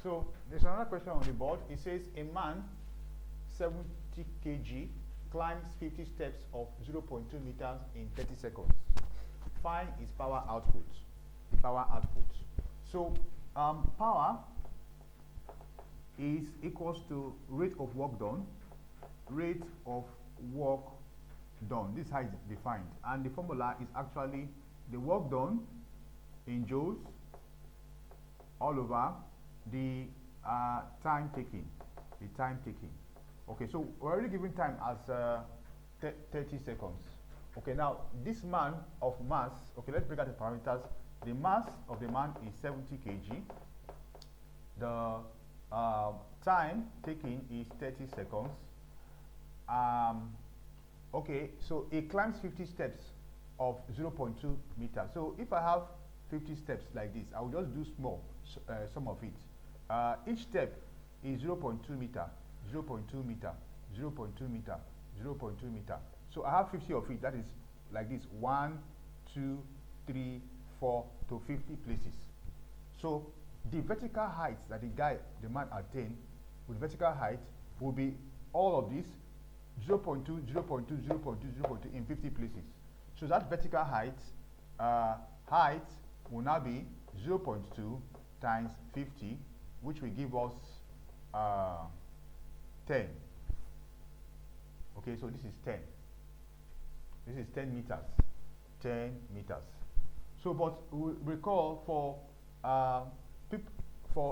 So there's another question on the board. It says a man 70 kg climbs 50 steps of 0.2 meters in 30 seconds. Find his power output. The power output. So power is equals to rate of work done. Rate of work done. This is how it's defined, and the formula is actually the work done in joules all over the time taken. The time taken. Okay, so we're already giving time as 30 seconds. Okay, now this man of mass. Okay, let's break out the parameters. The mass of the man is 70 kg. The time taken is 30 seconds. Okay, so it climbs 50 steps of 0.2 meters. So if I have 50 steps like this, I will just do small some of it. Each step is 0.2 meter, 0.2 meter, 0.2 meter, 0.2 meter. So I have 50 of it. That is like this: 1, 2, 3, 4 to 50 places. So the vertical height that the man attained with vertical height will be all of this 0.2, 0.2, 0.2, 0.2 in 50 places. So that vertical height will now be 0.2 times 50, which will give us 10. Okay, so this is 10. This is 10 meters. 10 meters. So, but we recall for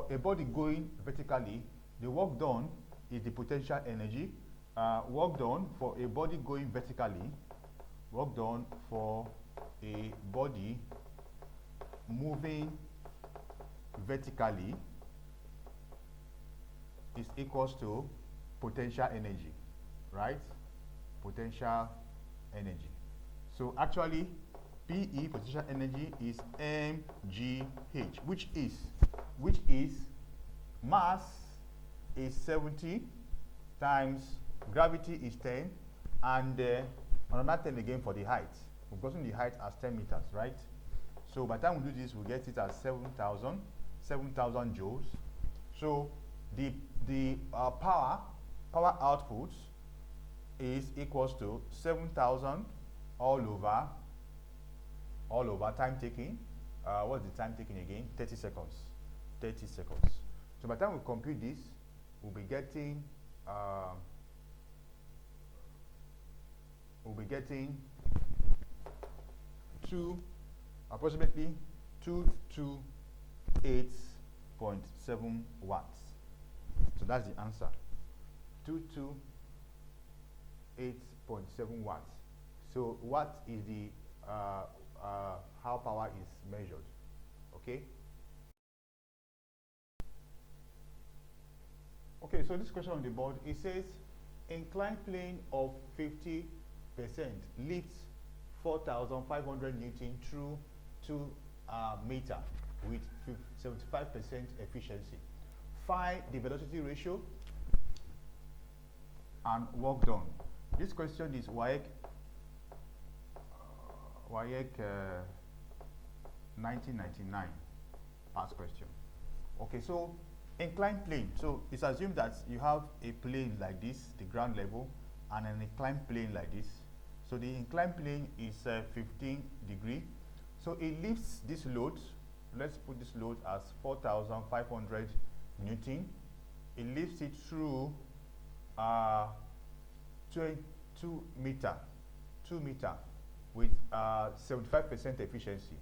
a body going vertically, the work done is the potential energy. Work done for a body going vertically, work done for a body moving vertically is equals to potential energy, right? Potential energy. So actually, PE, potential energy, is mgh, which is mass is 70 times gravity is 10, and another 10 again for the height. We've gotten the height as 10 meters, right? So by the time we do this, we get it as 7,000 joules. So the power output is equals to 7,000 all over time taking. What's the time taking again? 30 seconds. 30 seconds. So by the time we compute this, we'll be getting approximately 228.7 watts. So that's the answer. 228.7 watts. So what is the how power is measured? Okay. Okay, so this question on the board, it says inclined plane of 50% lifts 4,500 Newton through 2 meter with 75% efficiency. Find the velocity ratio and work done. This question is WAEC 1999 past question. Okay, so inclined plane. So it's assumed that you have a plane like this, the ground level, and an inclined plane like this. So the inclined plane is 15 degree. So it lifts this load. Let's put this load as 4,500 Newton. It lifts it through 2 meter with 75% efficiency.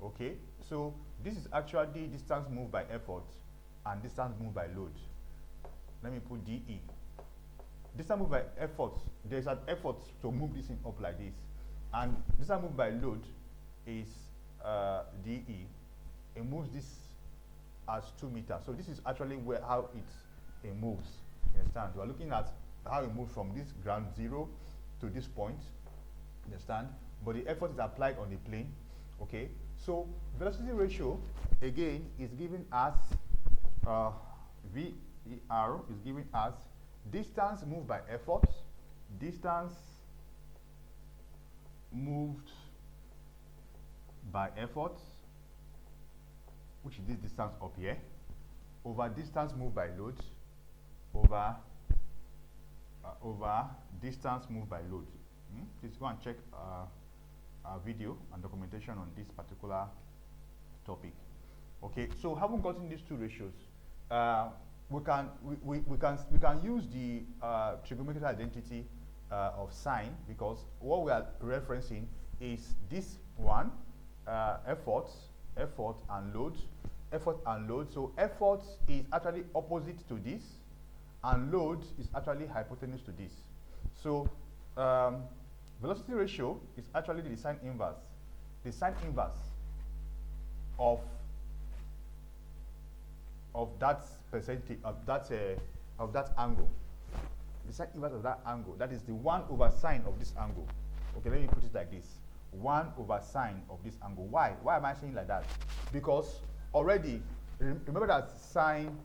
Okay, so this is actually distance moved by effort and distance moved by load. Let me put DE. Distance moved by effort, there's an effort to move this thing up like this, and distance moved by load is DE. It moves this as 2 meters. So this is actually how it moves. You understand? We are looking at how it moves from this ground zero to this point. You understand? But the effort is applied on the plane. Okay. So velocity ratio again is given as VER is given as distance moved by effort, distance moved by effort, which is this distance up here, over distance moved by load over distance moved by load. Please go and check our video and documentation on this particular topic. Okay, so having gotten these two ratios, we can use the trigonometric identity of sine, because what we are referencing is this one, effort and load. So effort is actually opposite to this, and load is actually hypotenuse to this. So velocity ratio is actually the sine inverse. The sine inverse of that percentage of that angle. The sine inverse of that angle. That is the 1 over sine of this angle. Okay, let me put it like this: 1 over sine of this angle. Why? Why am I saying like that? Because already remember that sine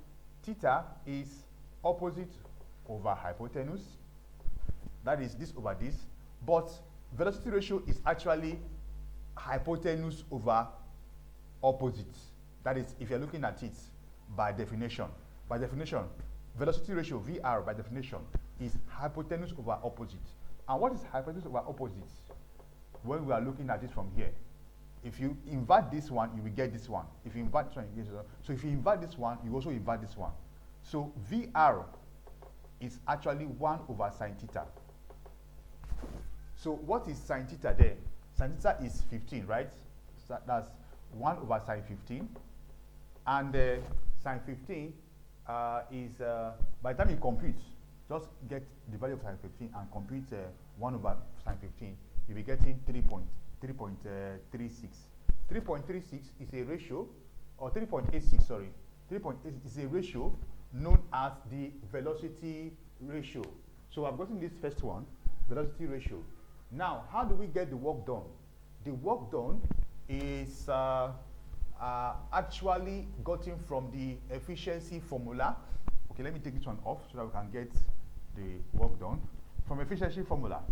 theta is opposite over hypotenuse. That is this over this. But velocity ratio is actually hypotenuse over opposite. That is, if you're looking at it by definition. By definition, velocity ratio, VR, by definition, is hypotenuse over opposite. And what is hypotenuse over opposite? When we are looking at it from here, if you invert this one, you will get this one. If you invert this one, you get this one. So if you invert this one, you also invert this one. So VR is actually 1 over sine theta. So what is sine theta there? Sine theta is 15, right? So that's 1 over sine 15. And sine 15 is, by the time you compute, just get the value of sine 15 and compute 1 over sine 15, you'll be getting 3.36. 3.36 is a ratio, or 3.86, sorry. 3.86 is a ratio known as the velocity ratio. So I've gotten this first one, velocity ratio. Now, how do we get the work done? The work done is actually gotten from the efficiency formula. Okay, let me take this one off so that we can get the work done. From efficiency formula,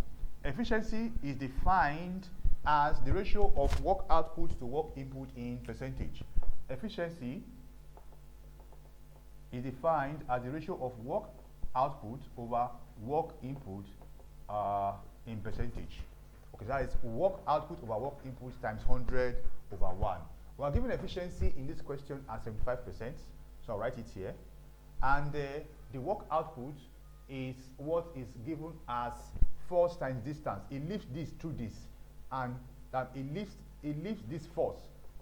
efficiency is defined as the ratio of work output to work input in percentage. Efficiency is defined as the ratio of work output over work input in percentage. Okay, that is work output over work input times 100 over 1. We are given efficiency in this question at 75%, so I'll write it here. And the work output is what is given as force times distance. It lifts this through this, and it lifts this force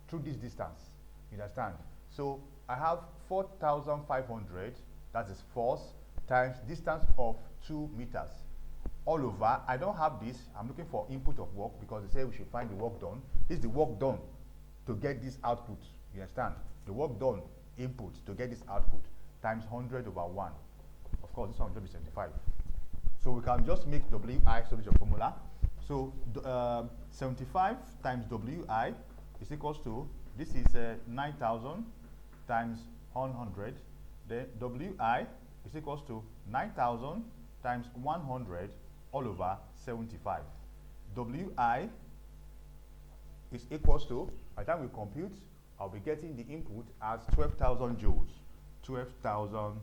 through this distance. You understand? So I have 4,500, that is force, times distance of 2 meters. All over, I don't have this. I'm looking for input of work because they say we should find the work done. This is the work done to get this output. You understand? The work done, input, to get this output, times 100 over 1. Of course, this one will be 75. So we can just make WI subject of formula. So 75 times WI is equals to, this is 9,000 times 100. Then WI is equals to 9,000 times 100 all over 75. WI is equals to, by the time we compute, I'll be getting the input as 12,000 joules. 12,000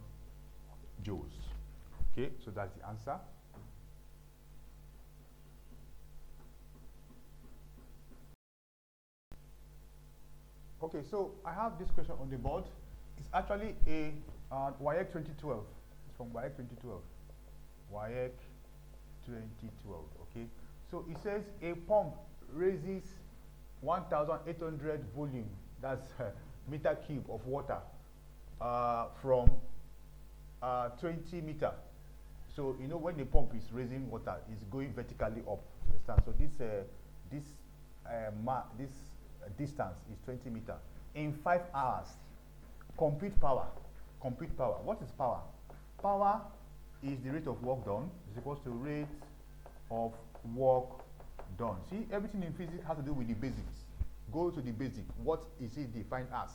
joules. Okay, so that's the answer. Okay, so I have this question on the board. It's actually a WAEC 2012. It's from WAEC 2012. WAEC 2012. Okay, so it says a pump raises 1,800 volume, that's meter cube of water, from 20 meter. So you know when the pump is raising water, it's going vertically up. You understand? So this distance is 20 meter in 5 hours. Compute power. Compute power. What is power? Power is the rate of work done is equals to rate of work done. See, everything in physics has to do with the basics. Go to the basic. What is it defined as?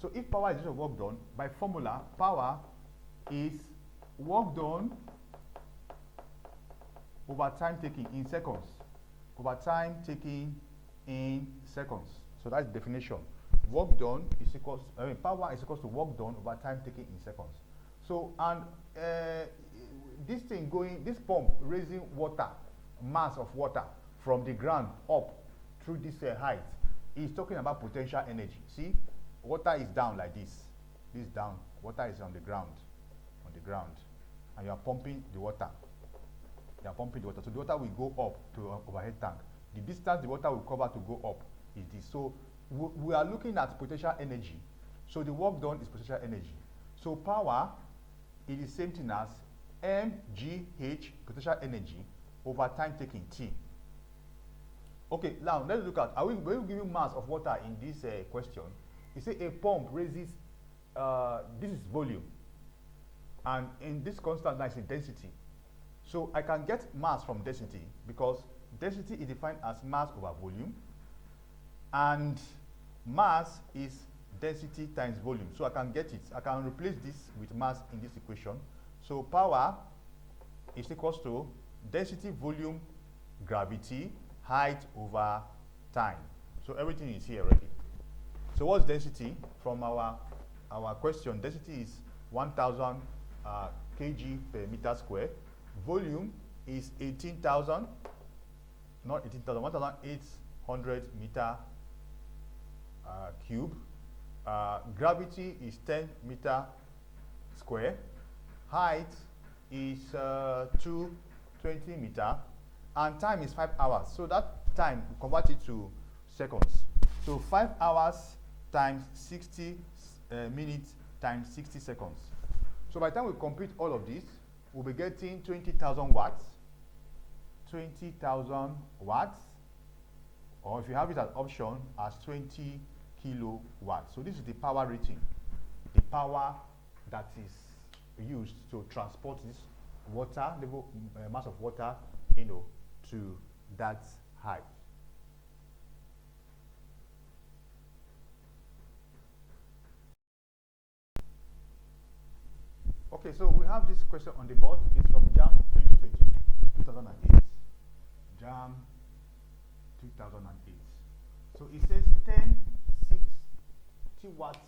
So if power is the rate of work done, by formula, power is work done over time taken in seconds. Over time taken in seconds. So that's the definition. work done is equals, power is equals to work done over time taken in seconds. So, and this thing going, this pump raising water, mass of water from the ground up through this height is talking about potential energy. See, water is down like this. This is down. Water is on the ground, and you are pumping the water. You are pumping the water. So the water will go up to an overhead tank. The distance the water will cover to go up is this. So we are looking at potential energy. So the work done is potential energy. So power is the same thing as mgh, potential energy, over time taken, T. Okay, now let's look at, when we give you mass of water in this question, you say a pump raises, this is volume, and in this constant line is density. So I can get mass from density because density is defined as mass over volume, and mass is density times volume. So I can get it. I can replace this with mass in this equation. So power is equals to density, volume, gravity, height over time. So everything is here already. So what's density? From our question, density is 1000 kg per meter square. Volume is 18,000, not 18,000, 1,800 meter cube. Gravity is 10 meter square. Height is 220 meter, and time is 5 hours. So that time, we convert it to seconds. So 5 hours times 60 minutes times 60 seconds. So by the time we complete all of this, we'll be getting 20,000 watts. 20,000 watts, or if you have it as option, as 20 kilowatts. So this is the power rating, the power that is used to transport this water level, mass of water, to that height. Okay, so we have this question on the board. It's from JAMB 2008. JAMB 2008. So it says 10 60 watts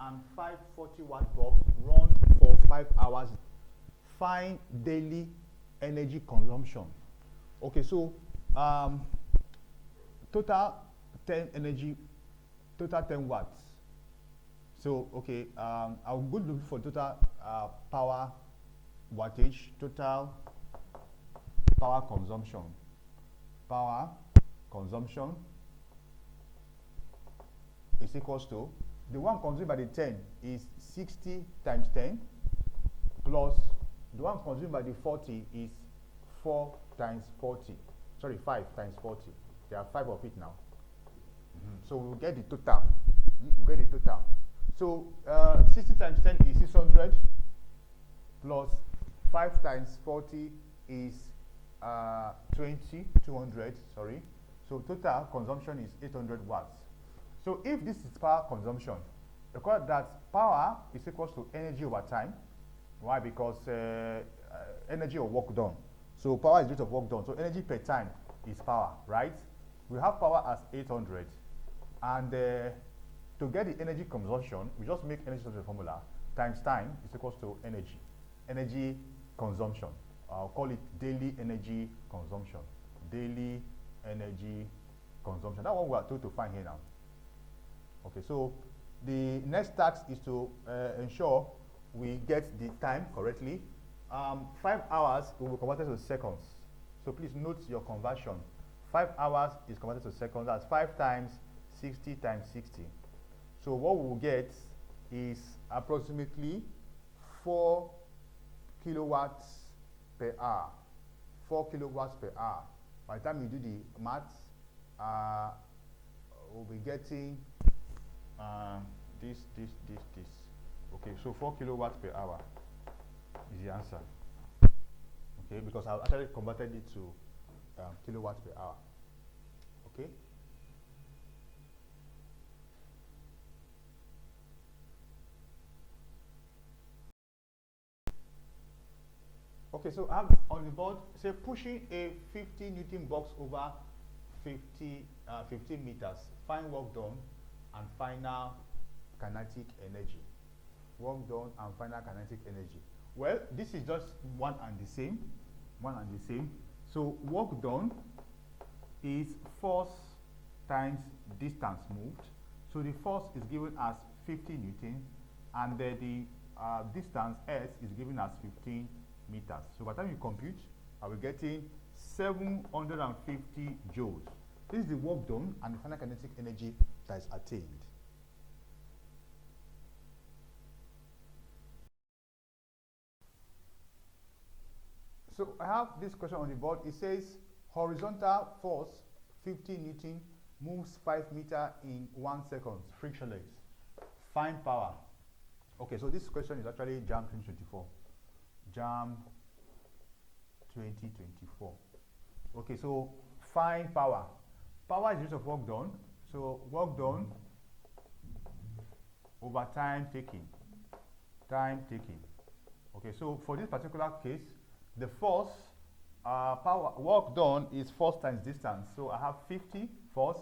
and 5 40-watt bulbs run for 5 hours. Find daily energy consumption. Okay, so total 10 watts. So okay, I'll go look for total power wattage, total power consumption. Power consumption is equals to, the one consumed by the 10 is 60 times 10, plus the one consumed by the 40 is 4 times 40. Sorry, 5 times 40. There are 5 of it now. So we'll get the total. We'll get the total. So 60 times 10 is 600, plus 5 times 40 is 200, sorry. So total consumption is 800 watts. So if this is power consumption, recall that power is equals to energy over time. Why? Because energy or work done. So power is rate of work done. So energy per time is power, right? We have power as 800, and to get the energy consumption, we just make energy the formula times time is equals to energy. Energy consumption. I'll call it daily energy consumption. Daily energy consumption. That's what we are told to find here now. Okay, so the next task is to ensure we get the time correctly. 5 hours will be converted to seconds. So please note your conversion. 5 hours is converted to seconds. That's 5 times 60 times 60. So what we will get is approximately 4 kilowatts per hour. 4 kilowatts per hour. By the time you do the maths, we'll be getting this. Okay, so 4 kilowatts per hour is the answer. Okay, because I've actually converted it to kilowatts per hour. Okay. Okay, so I have on the board, say pushing a 50 Newton box over 15 meters. Find work done and final kinetic energy. Work done and final kinetic energy. Well, this is just one and the same. So work done is force times distance moved. So the force is given as 50 Newton, and the distance S is given as 15 meters. So by the time you compute, I will get in 750 joules. This is the work done and the final kinetic energy that is attained. So I have this question on the board. It says horizontal force 50 Newton moves 5 meters in 1 second, frictionless. Find power. Okay, so this question is actually JAMB 2024. JAMB 2024. Okay, so find power. Power is the rate of work done. So work done over time taken. Okay, so for this particular case, the force work done is force times distance. So I have 50 force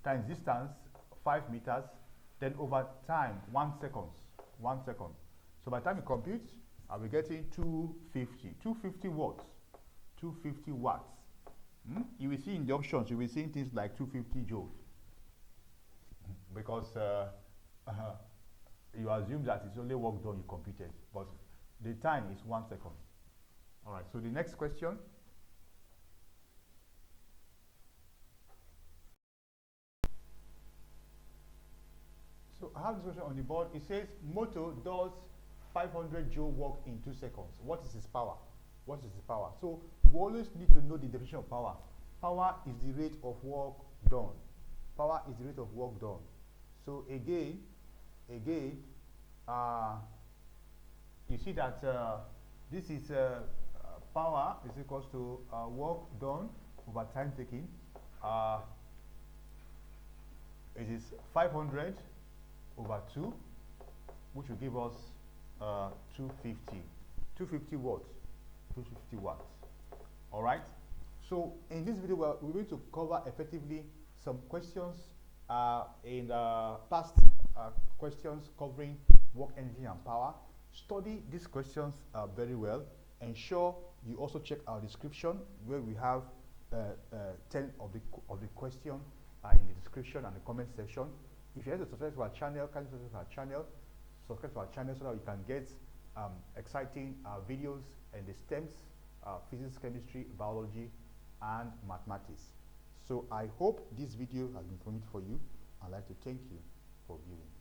times distance 5 meters, then over time 1 second. So by the time you compute, I'll be getting 250 watts. 250 watts. You will see in the options, you will see things like 250 joules, because you assume that it's only work done you computed, but the time is 1 second. All right, so the next question. So I have this question on the board. It says motor does 500 joule work in 2 seconds. What is its power? So we always need to know the definition of power. Power is the rate of work done. So again, you see that this is power is equals to work done over time taken. It is 500 over 2, which will give us 250 watts. All right. So in this video, we're going to cover effectively some questions in past questions covering work energy and power. Study these questions very well. Ensure you also check our description, where we have 10 of the question in the description and the comment section. If you like to subscribe to our channel, subscribe to our channel so that you can get exciting videos in the STEMs, physics, chemistry, biology, and mathematics. So I hope this video has been informative for you. I'd like to thank you for viewing.